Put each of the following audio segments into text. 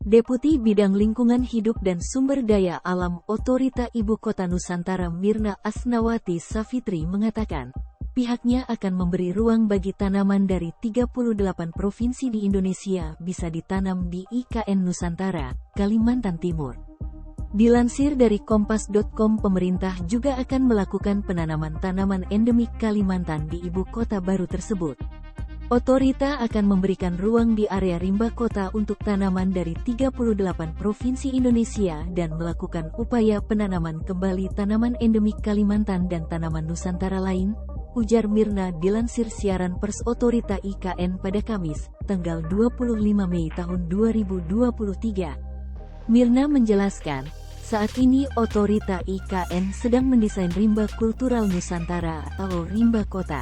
Deputi Bidang Lingkungan Hidup dan Sumber Daya Alam Otorita Ibu Kota Nusantara Mirna Asnawati Safitri mengatakan, pihaknya akan memberi ruang bagi tanaman dari 38 provinsi di Indonesia bisa ditanam di IKN Nusantara, Kalimantan Timur. Dilansir dari kompas.com, pemerintah juga akan melakukan penanaman tanaman endemik Kalimantan di ibu kota baru tersebut. Otorita akan memberikan ruang di area rimba kota untuk tanaman dari 38 provinsi Indonesia dan melakukan upaya penanaman kembali tanaman endemik Kalimantan dan tanaman Nusantara lain, ujar Mirna dilansir siaran pers Otorita IKN pada Kamis, tanggal 25 Mei tahun 2023. Mirna menjelaskan, saat ini Otorita IKN sedang mendesain rimba kultural Nusantara atau rimba kota.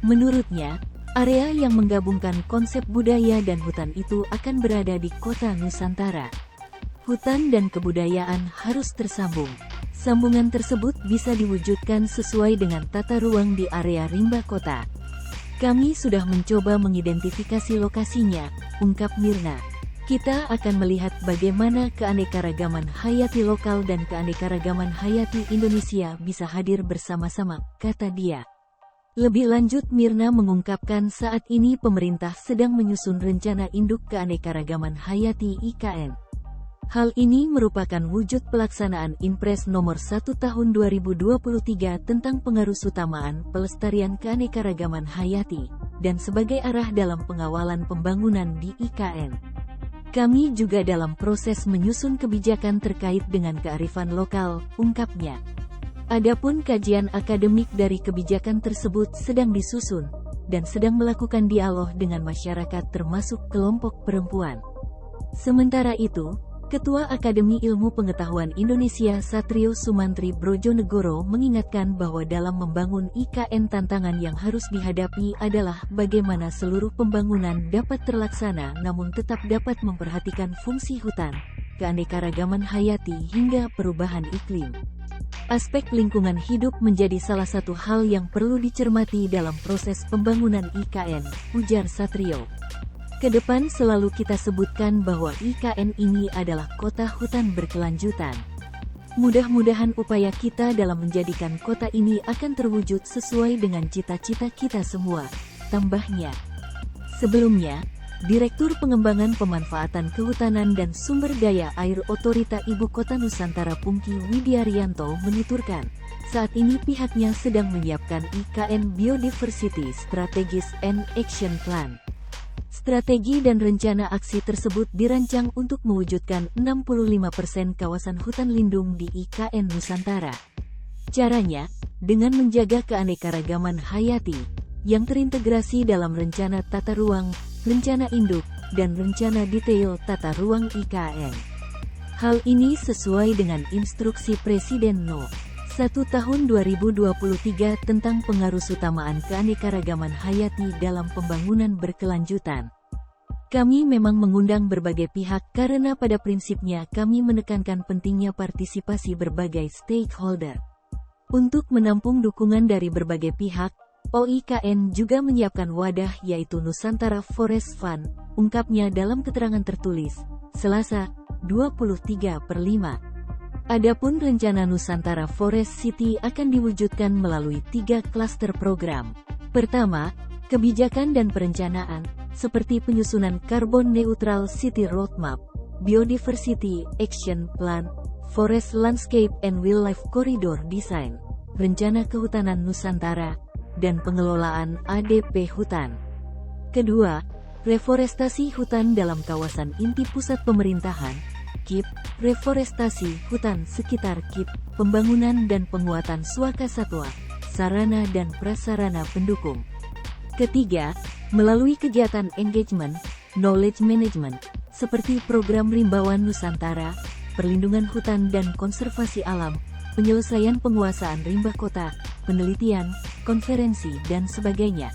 Menurutnya, area yang menggabungkan konsep budaya dan hutan itu akan berada di kota Nusantara. Hutan dan kebudayaan harus tersambung. Sambungan tersebut bisa diwujudkan sesuai dengan tata ruang di area rimba kota. Kami sudah mencoba mengidentifikasi lokasinya, ungkap Mirna. Kita akan melihat bagaimana keanekaragaman hayati lokal dan keanekaragaman hayati Indonesia bisa hadir bersama-sama, kata dia. Lebih lanjut, Mirna mengungkapkan saat ini pemerintah sedang menyusun rencana induk keanekaragaman hayati IKN. Hal ini merupakan wujud pelaksanaan Inpres nomor 1 tahun 2023 tentang pengarusutamaan pelestarian keanekaragaman hayati, dan sebagai arah dalam pengawalan pembangunan di IKN. Kami juga dalam proses menyusun kebijakan terkait dengan kearifan lokal, ungkapnya. Adapun kajian akademik dari kebijakan tersebut sedang disusun, dan sedang melakukan dialog dengan masyarakat termasuk kelompok perempuan. Sementara itu, Ketua Akademi Ilmu Pengetahuan Indonesia Satrio Sumantri Brojonegoro mengingatkan bahwa dalam membangun IKN tantangan yang harus dihadapi adalah bagaimana seluruh pembangunan dapat terlaksana namun tetap dapat memperhatikan fungsi hutan, keanekaragaman hayati hingga perubahan iklim. Aspek lingkungan hidup menjadi salah satu hal yang perlu dicermati dalam proses pembangunan IKN, ujar Satrio. Kedepan selalu kita sebutkan bahwa IKN ini adalah kota hutan berkelanjutan. Mudah-mudahan upaya kita dalam menjadikan kota ini akan terwujud sesuai dengan cita-cita kita semua, tambahnya. Sebelumnya, Direktur Pengembangan Pemanfaatan Kehutanan dan Sumber Daya Air Otorita Ibu Kota Nusantara Pungki Widiaryanto menuturkan, saat ini pihaknya sedang menyiapkan IKN Biodiversity Strategies and Action Plan. Strategi dan rencana aksi tersebut dirancang untuk mewujudkan 65% kawasan hutan lindung di IKN Nusantara. Caranya, dengan menjaga keanekaragaman hayati, yang terintegrasi dalam rencana tata ruang, rencana induk, dan rencana detail tata ruang IKN. Hal ini sesuai dengan instruksi Presiden No. 1 Tahun 2023 tentang pengarusutamaan keanekaragaman hayati dalam pembangunan berkelanjutan. Kami memang mengundang berbagai pihak karena pada prinsipnya kami menekankan pentingnya partisipasi berbagai stakeholder. Untuk menampung dukungan dari berbagai pihak, OIKN juga menyiapkan wadah yaitu Nusantara Forest Fund, ungkapnya dalam keterangan tertulis, Selasa, 23/5. Adapun rencana Nusantara Forest City akan diwujudkan melalui 3 klaster program. Pertama, kebijakan dan perencanaan, seperti penyusunan Carbon Neutral City Roadmap, Biodiversity Action Plan, Forest Landscape and Wildlife Corridor Design, Rencana Kehutanan Nusantara, dan pengelolaan ADP hutan. Kedua, reforestasi hutan dalam kawasan inti pusat pemerintahan, KIP, reforestasi hutan sekitar KIP, pembangunan dan penguatan swakasatwa, sarana dan prasarana pendukung. Ketiga, melalui kegiatan engagement, knowledge management, seperti program Rimbawan Nusantara, perlindungan hutan dan konservasi alam, penyelesaian penguasaan rimba kota, penelitian, konferensi dan sebagainya.